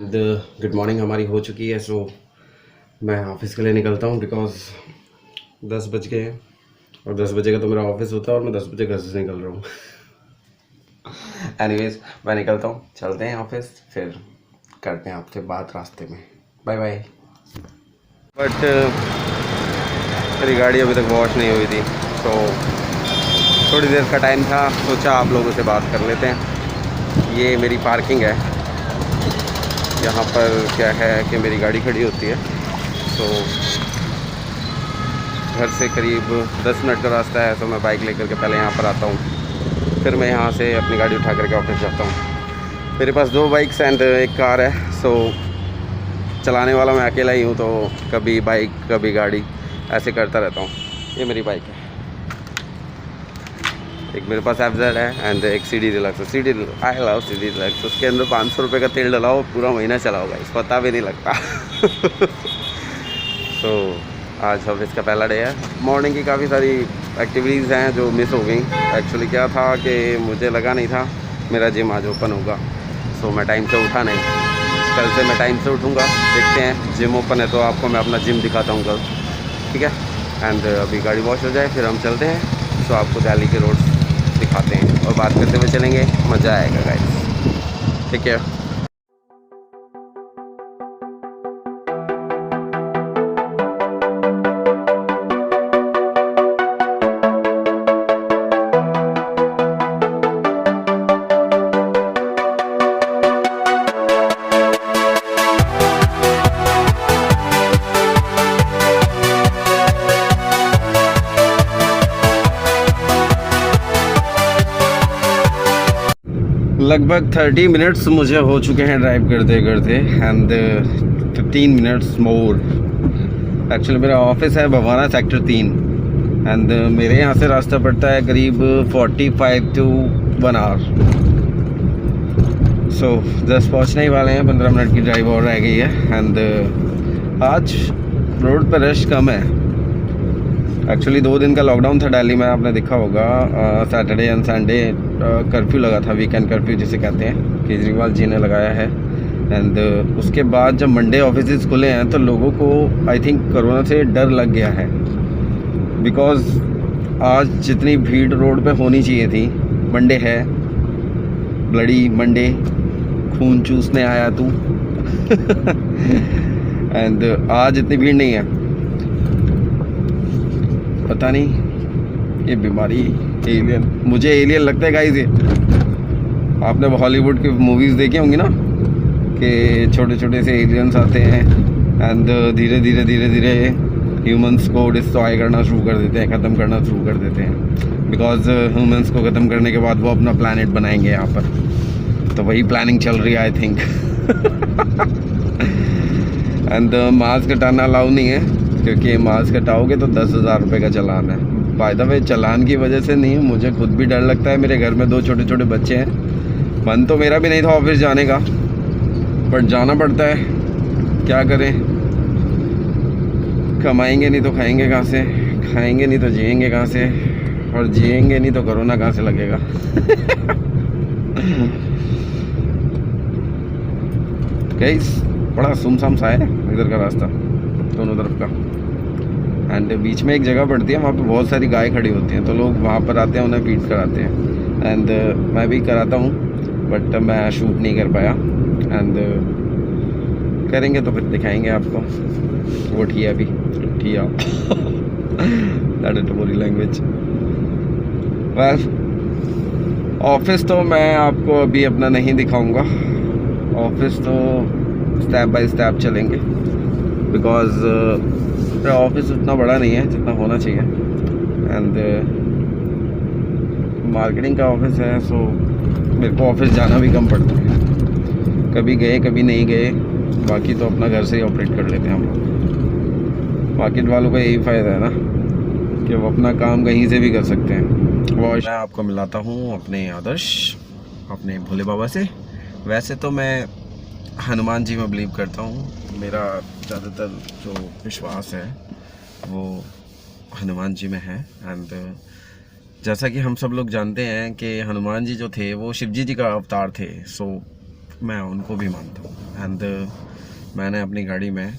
And good morning हमारी हो चुकी है। सो मैं ऑफिस के लिए निकलता हूँ बिकॉज 10 बज गए हैं और 10 बजे का तो मेरा ऑफिस होता है और मैं 10 बजे घर से निकल रहा हूँ। एनीवेज मैं निकलता हूँ, चलते हैं ऑफिस, फिर करते हैं आपसे बात रास्ते में। Bye bye. बट मेरी गाड़ी अभी तक वॉश नहीं हुई थी, तो थोड़ी देर का टाइम था, सोचा आप लोगों से बात कर लेते हैं। ये मेरी पार्किंग है, यहाँ पर क्या है कि मेरी गाड़ी खड़ी होती है। तो घर से करीब 10 मिनट का रास्ता है, तो मैं बाइक लेकर के पहले यहाँ पर आता हूँ, फिर मैं यहाँ से अपनी गाड़ी उठा करके ऑफिस जाता हूँ। मेरे पास 2 बाइक्स एंड एक कार है, सो चलाने वाला मैं अकेला ही हूँ, तो कभी बाइक कभी गाड़ी ऐसे करता रहता हूँ। ये मेरी बाइक है, एक मेरे पास FZ है एंड एक CD deluxe. I love CD deluxe. उसके अंदर 500 रुपये का तेल डलाओ, पूरा महीना चलाओ गाइस, पता भी नहीं लगता। सो आज ऑफिस का पहला डे है। मॉर्निंग की काफ़ी सारी एक्टिविटीज़ हैं जो मिस हो गई। एक्चुअली क्या था कि मुझे लगा नहीं था मेरा जिम आज ओपन होगा, सो मैं टाइम से उठा नहीं। कल से मैं टाइम से उठूँगा, देखते हैं। जिम ओपन है तो आपको मैं अपना जिम दिखाता हूँ कल, ठीक है। एंड अभी गाड़ी वॉश हो जाए फिर हम चलते हैं। सो आपको दिल्ली के रोड्स दिखाते हैं और बात करते हुए चलेंगे, मज़ा आएगा गाइस, ठीक है। लगभग 30 मिनट्स मुझे हो चुके हैं ड्राइव करते करते एंड 15 मिनट्स मोर। एक्चुअली मेरा ऑफिस है भवाना सेक्टर 3 एंड मेरे यहाँ से रास्ता पड़ता है करीब 45 to 1 आवर। सो 10 पहुँचने ही वाले हैं, 15 मिनट की ड्राइव और रह गई है। एंड आज रोड पर रश कम है। एक्चुअली 2 दिन का लॉकडाउन था दिल्ली में, आपने देखा होगा। सैटरडे एंड संडे कर्फ्यू लगा था, वीकेंड कर्फ्यू जिसे कहते हैं, केजरीवाल जी ने लगाया है। एंड उसके बाद जब मंडे ऑफिस खुले हैं तो लोगों को आई थिंक कोरोना से डर लग गया है, बिकॉज़ आज जितनी भीड़ रोड पे होनी चाहिए थी, मंडे है, ब्लडी मंडे, खून चूसने आया तू। एंड आज इतनी भीड़ नहीं है। पता नहीं ये बीमारी एलियन, मुझे एलियन लगता है गाइस। ये आपने हॉलीवुड की मूवीज़ देखी होंगी ना कि छोटे छोटे से एलियंस आते हैं एंड धीरे धीरे धीरे धीरे ह्यूमंस को डिस्ट्रॉय करना शुरू कर देते हैं, ख़त्म करना शुरू कर देते हैं। बिकॉज ह्यूमंस को ख़त्म करने के बाद वो अपना प्लैनेट बनाएंगे यहाँ पर, तो वही प्लानिंग चल रही है आई थिंक। एंड मास्क हटाना अलाउ नहीं है, क्योंकि मास्क हटाओगे तो 10,000 रुपये का चालान है। बाय द वे चालान की वजह से नहीं, मुझे खुद भी डर लगता है। मेरे घर में 2 छोटे छोटे बच्चे हैं। मन तो मेरा भी नहीं था ऑफिस जाने का, बट जाना पड़ता है, क्या करें। कमाएंगे नहीं तो खाएंगे कहाँ से, खाएंगे नहीं तो जिएंगे कहाँ से, और जिएंगे नहीं तो कोरोना कहाँ से लगेगा। गाइस बड़ा सुमसाम सा है इधर का रास्ता, दोनों तरफ का। एंड बीच में एक जगह पड़ती है, वहाँ पे बहुत सारी गाय खड़ी होती हैं, तो लोग वहाँ पर आते हैं, उन्हें फीड कराते हैं। एंड मैं भी कराता हूँ, बट मैं शूट नहीं कर पाया। एंड करेंगे तो फिर दिखाएंगे आपको। वो ठिया भी ठिया, दैट इज टोरी लैंग्वेज। वेल ऑफिस तो मैं आपको अभी अपना नहीं दिखाऊंगा, ऑफिस तो स्टेप बाय स्टेप चलेंगे, बिकॉज ऑफिस उतना बड़ा नहीं है जितना होना चाहिए। एंड मार्केटिंग का ऑफिस है, सो मेरे को ऑफिस जाना भी कम पड़ता है। कभी गए कभी नहीं गए, बाकी तो अपना घर से ही ऑपरेट कर लेते हैं हम लोग। मार्केट वालों का यही फ़ायदा है ना कि वो अपना काम कहीं से भी कर सकते हैं। मैं आपको मिलाता हूँ अपने आदर्श, अपने भोले बाबा से। वैसे तो मैं हनुमान जी में बिलीव करता हूँ, मेरा ज़्यादातर जो विश्वास है वो हनुमान जी में है। एंड जैसा कि हम सब लोग जानते हैं कि हनुमान जी जो थे वो शिव जी का अवतार थे। सो मैं उनको भी मानता हूँ। एंड मैंने अपनी गाड़ी में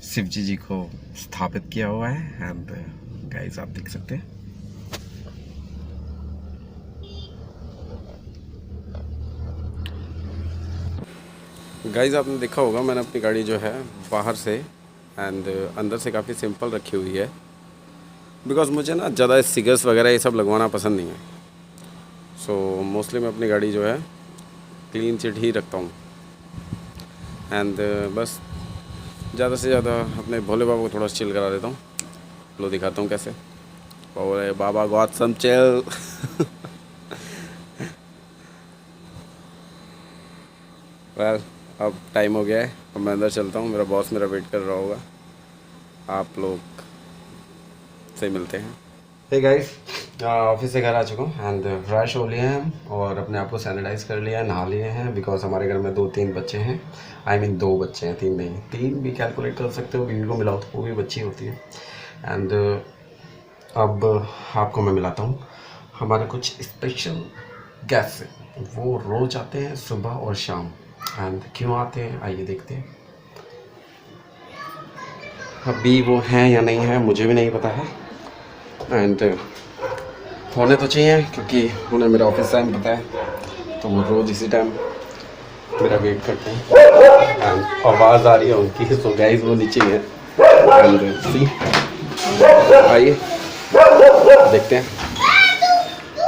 शिव जी को स्थापित किया हुआ है। एंड गाइस आप देख सकते हैं। गाइस आपने देखा होगा मैंने अपनी गाड़ी जो है बाहर से एंड अंदर से काफ़ी सिंपल रखी हुई है, बिकॉज़ मुझे ना ज़्यादा स्टिकर्स वगैरह ये सब लगवाना पसंद नहीं है। सो मोस्टली मैं अपनी गाड़ी जो है क्लीन चिट ही रखता हूँ। एंड बस ज़्यादा से ज़्यादा अपने भोले बाबा को थोड़ा चिल करा देता हूँ। लो दिखाता हूँ कैसे। और बाबा गॉट सम चिल। वेल अब टाइम हो गया है, अब मैं अंदर चलता हूँ। मेरा बॉस मेरा वेट कर रहा होगा। आप लोग से मिलते हैं। हे गाइस, ऑफिस से घर आ चुका हूँ एंड फ्रेश हो लिए हैं और अपने आप को सैनिटाइज कर लिया है, नहा लिए हैं। बिकॉज हमारे घर में 2-3 बच्चे हैं। आई मीन 2 बच्चे हैं, 3 नहीं। 3 भी कैलकुलेट कर सकते हो, बीवी को मिलाओ तो वो भी बच्ची होती है। एंड अब आपको मैं मिलाता हूँ हमारे कुछ स्पेशल गेस्ट से। वो रोज़ आते हैं सुबह और शाम। एंड क्यों आते हैं आइए देखते हैं। अभी वो हैं या नहीं है मुझे भी नहीं पता है। एंड होने तो चाहिए क्योंकि उन्हें मेरा ऑफिस टाइम पता है, तो वो रोज़ इसी टाइम मेरा वेट करते हैं। एंड आवाज़ आ रही है उनकी, सो गाइस वो नीचे ही है। एंड सी आइए देखते हैं।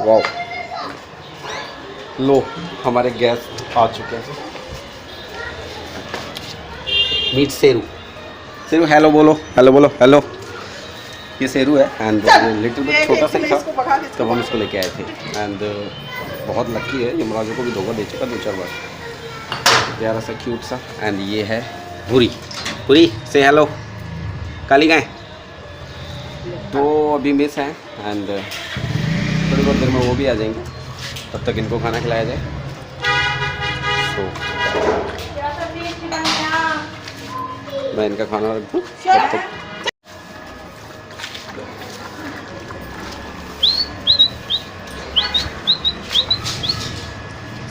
वाओ, लो हमारे गेस्ट आ चुके हैं। मीट शेरू। शेरू हेलो बोलो, हेलो बोलो, हेलो। ये शेरू है एंड लिटिल बिट छोटा सा था तब हम इसको लेके आए थे। एंड बहुत लकी है, यमराजों को भी धोखा दे चुका 2-4 बार। प्यारा सा क्यूट सा। एंड ये है भूरी। भूरी से हेलो। काली गाय 2 अभी मिस हैं एंड थोड़ी बहुत देर में वो भी आ जाएंगे। तब तक इनको खाना खिलाया जाए। तो मैं इनका खाना रख दूँ।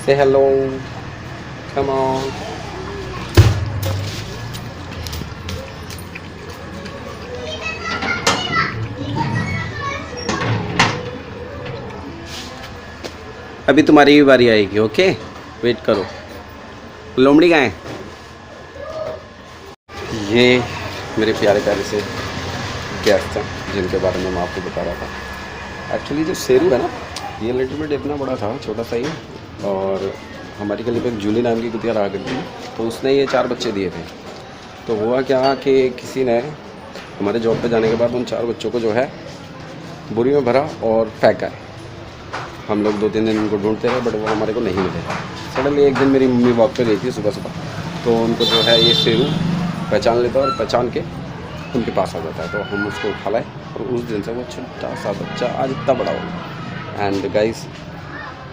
Say hello. Come on. अभी तुम्हारी भी बारी आएगी, ओके? वेट करो। लोमड़ी कहाँ है? ये मेरे प्यारे प्यारे से गेस्ट हैं जिनके बारे में मैं आपको बता रहा था। एक्चुअली जो शेरू है ना, ये लिटिल बिट इतना बड़ा था, छोटा सा ही। और हमारी गली पे एक जूली नाम की कुतिया रहा करती थी, तो उसने ये 4 बच्चे दिए थे। तो हुआ क्या कि किसी ने हमारे जॉब पे जाने के बाद उन 4 बच्चों को जो है बोरी में भरा और फेंका है। हम लोग 2-3 दिन उनको ढूंढते रहे बट वो हमारे को नहीं मिले। सडनली एक दिन मेरी मम्मी वॉक पे गई थी सुबह सुबह, तो उनको जो है ये शेरू पहचान लेता है और पहचान के उनके पास आ जाता है। तो हम उसको उठा लाए और उस दिन से वो छोटा सा बच्चा आज इतना बड़ा हो गया। एंड गाइस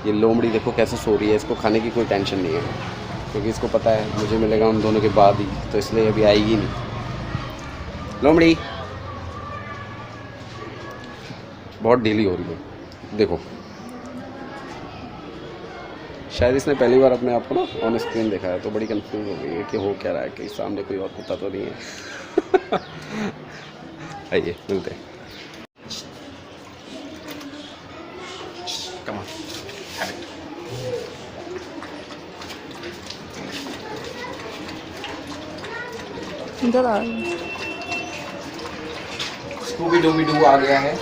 ये लोमड़ी देखो कैसे सो रही है। इसको खाने की कोई टेंशन नहीं है क्योंकि इसको पता है मुझे मिलेगा उन दोनों के बाद ही, तो इसलिए अभी आएगी नहीं। लोमड़ी बहुत ढीली हो रही है देखो। शायद इसने पहली बार अपने आप को ना ऑन स्क्रीन देखा है, तो बड़ी कंफ्यूज हो गई है कि हो क्या रहा है, कि सामने कोई और कुत्ता तो नहीं है। आइए मिलते हैं। Come on. इधर आ। स्कूबी डूबी डू आ गया है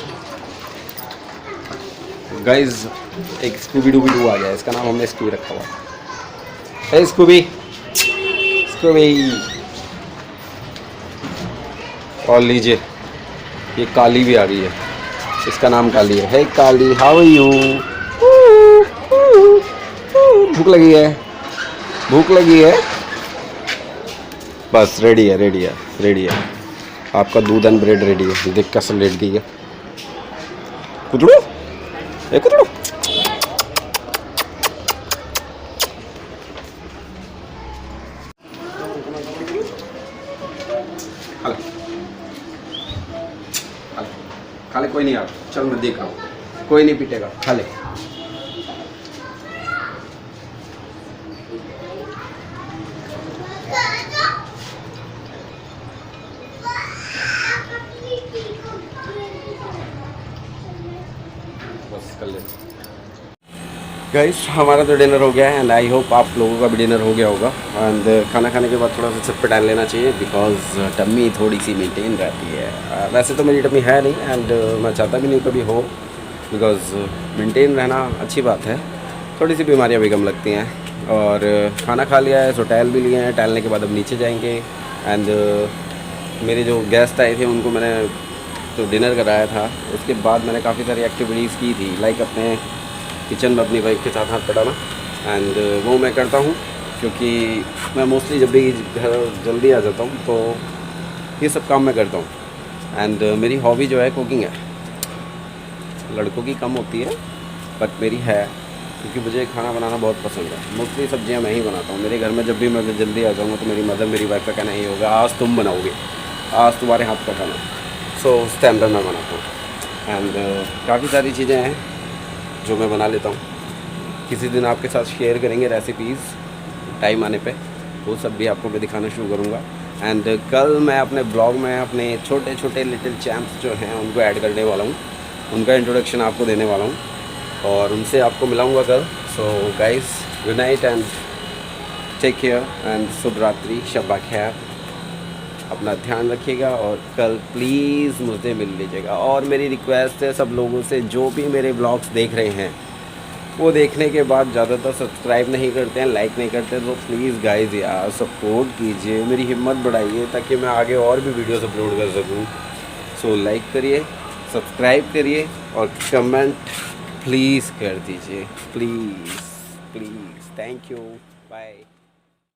गाइज। एक स्कूबी डूबी डू आ गया है, इसका नाम हमने स्कूबी रखा हुआ है। हे स्कूबी, स्कूबी। और लीजिए ये काली भी आ गई है, इसका नाम काली है। हे काली, हाउ आर यू? भूख लगी है? भूख लगी है? बस रेडी है, रेडी है, रेडी है। आपका दूध एंड ब्रेड रेडी है। देख कैसे लेट गई है। कुतड़ू, ए कुतड़ू। खा ले, कोई नहीं। आप चल मैं देख रहा हूँ, कोई नहीं पीटेगा, खा ले। बस कर लेते गाइस। हमारा तो डिनर हो गया है एंड आई होप आप लोगों का भी डिनर हो गया होगा। एंड खाना खाने के बाद थोड़ा सा छत पे टहल लेना चाहिए बिकॉज टम्मी थोड़ी सी मेंटेन रहती है। वैसे तो मेरी टम्मी है नहीं एंड मैं चाहता भी नहीं कभी हो, बिकॉज मेंटेन रहना अच्छी बात है। थोड़ी सी बीमारियाँ भी कम लगती हैं। और खाना खा लिया है सो टहल भी लिए हैं। टहलने के बाद अब नीचे जाएंगे एंड मेरे जो गेस्ट आए थे उनको मैंने जो डिनर कराया था उसके बाद मैंने काफ़ी सारी एक्टिविटीज़ की थी, लाइक अपने किचन में अपनी वाइफ के साथ हाथ बढ़ाना। एंड वो मैं करता हूँ क्योंकि मैं मोस्टली जब भी घर जल्दी आ जाता हूँ तो ये सब काम मैं करता हूँ। एंड मेरी हॉबी जो है कुकिंग है। लड़कों की कम होती है बट मेरी है, क्योंकि मुझे खाना बनाना बहुत पसंद है। मोस्टली सब्जियां मैं ही बनाता हूँ। मेरे घर में जब भी मैं जल्दी आ जाऊँगा तो मेरी मदर मेरी वाइफ का कहना ही होगा, आज तुम बनाओगे, आज तुम्हारे हाथ का खाना। सो उस टाइम पर मैं बनाता हूँ। एंड काफ़ी सारी चीज़ें हैं जो मैं बना लेता हूँ। किसी दिन आपके साथ शेयर करेंगे रेसिपीज़ टाइम आने पे, वो सब भी आपको मैं दिखाना शुरू करूँगा। एंड कल मैं अपने ब्लॉग में अपने छोटे छोटे लिटिल चैम्प्स जो हैं उनको ऐड करने वाला हूँ, उनका इंट्रोडक्शन आपको देने वाला हूँ और उनसे आपको मिलाऊंगा कल। So guys, good night and take care and शुभ रात्रि, शब्बा खैर। अपना ध्यान रखिएगा और कल प्लीज़ मुझसे मिल लीजिएगा। और मेरी रिक्वेस्ट है सब लोगों से, जो भी मेरे ब्लॉग्स देख रहे हैं वो देखने के बाद ज़्यादातर सब्सक्राइब नहीं करते हैं, लाइक नहीं करते, तो प्लीज़ गाइस यार सपोर्ट कीजिए, मेरी हिम्मत बढ़ाइए ताकि मैं आगे और भी वीडियोस अपलोड कर सकूं। सो लाइक करिए, सब्सक्राइब करिए और कमेंट प्लीज़ कर दीजिए, please please. Thank you, bye.